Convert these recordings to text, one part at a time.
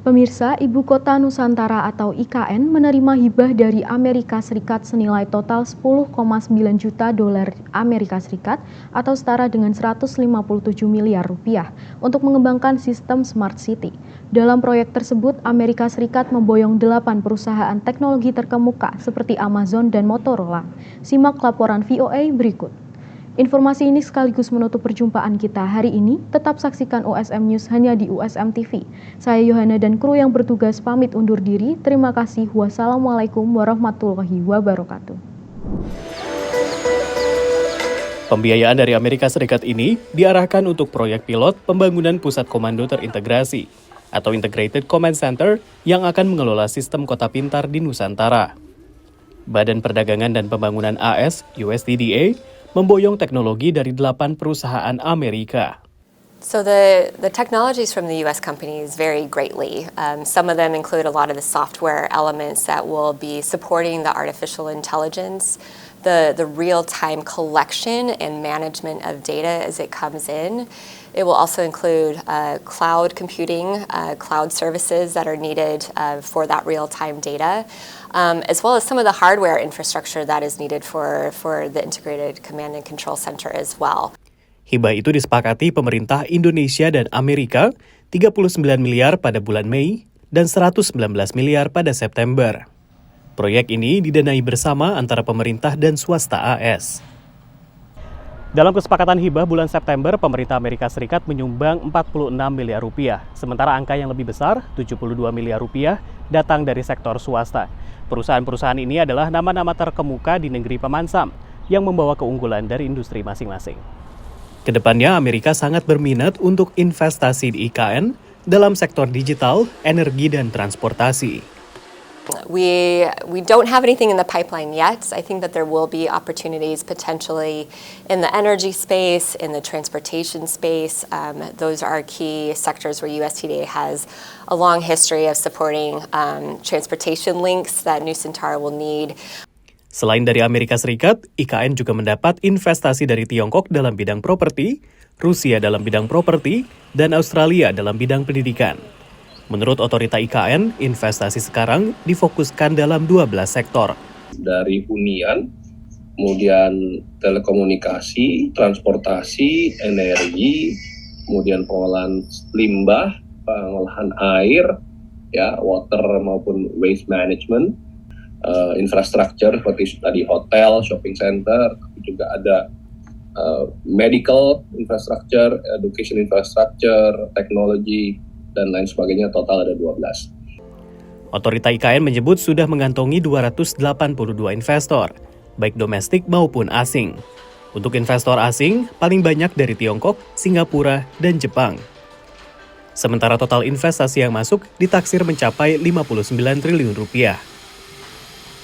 Pemirsa, Ibu Kota Nusantara atau IKN menerima hibah dari Amerika Serikat senilai total 10,9 juta dolar Amerika Serikat atau setara dengan 157 miliar rupiah untuk mengembangkan sistem Smart City. Dalam proyek tersebut, Amerika Serikat memboyong 8 perusahaan teknologi terkemuka seperti Amazon dan Motorola. Simak laporan VOA berikut. Informasi ini sekaligus menutup perjumpaan kita hari ini. Tetap saksikan USM News hanya di USM TV. Saya Yohana dan kru yang bertugas pamit undur diri. Terima kasih. Wassalamualaikum warahmatullahi wabarakatuh. Pembiayaan dari Amerika Serikat ini diarahkan untuk proyek pilot pembangunan pusat komando terintegrasi atau Integrated Command Center yang akan mengelola sistem kota pintar di Nusantara. Badan Perdagangan dan Pembangunan AS, USTDA, memboyong teknologi dari 8 perusahaan Amerika. So the technologies from the U.S. companies vary greatly. Some of them include a lot of the software elements that will be supporting the artificial intelligence, the real-time collection and management of data as it comes in. It will also include cloud computing, cloud services that are needed for that real-time data, as well as some of the hardware infrastructure that is needed for the integrated command and control center as well. Hibah itu disepakati pemerintah Indonesia dan Amerika 39 miliar pada bulan Mei dan 119 miliar pada September. Proyek ini didanai bersama antara pemerintah dan swasta AS. Dalam kesepakatan hibah bulan September, pemerintah Amerika Serikat menyumbang 46 miliar rupiah, sementara angka yang lebih besar, 72 miliar rupiah, datang dari sektor swasta. Perusahaan-perusahaan ini adalah nama-nama terkemuka di negeri pemansam yang membawa keunggulan dari industri masing-masing. Kedepannya, Amerika sangat berminat untuk investasi di IKN dalam sektor digital, energi, dan transportasi. We don't have anything in the pipeline yet. I think that there will be opportunities potentially in the energy space, in the transportation space. Those are key sectors where USTDA has a long history of supporting transportation links that Nusantara will need. Selain dari Amerika Serikat, IKN juga mendapat investasi dari Tiongkok dalam bidang properti, Rusia dalam bidang properti, dan Australia dalam bidang pendidikan. Menurut otorita IKN, investasi sekarang difokuskan dalam 12 sektor. Dari hunian, kemudian telekomunikasi, transportasi, energi, kemudian pengolahan limbah, pengolahan air, ya, water maupun waste management, infrastruktur seperti tadi hotel, shopping center, tapi juga ada medical infrastructure, education infrastructure, teknologi, dan lain sebagainya, total ada 12. Otorita IKN menyebut sudah mengantongi 282 investor, baik domestik maupun asing. Untuk investor asing, paling banyak dari Tiongkok, Singapura, dan Jepang. Sementara total investasi yang masuk ditaksir mencapai 59 triliun rupiah.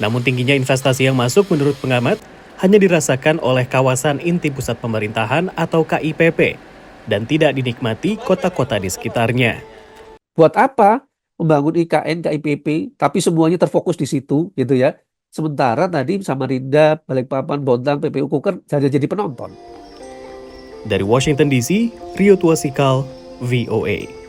Namun tingginya investasi yang masuk menurut pengamat hanya dirasakan oleh kawasan inti pusat pemerintahan atau KIPP dan tidak dinikmati kota-kota di sekitarnya. Buat apa membangun IKN, KIPP, tapi semuanya terfokus di situ, gitu ya. Sementara tadi Samarinda, Balikpapan, Bontang, PPU Kuker jadi penonton. Dari Washington DC, Rio Tuasikal, VOA.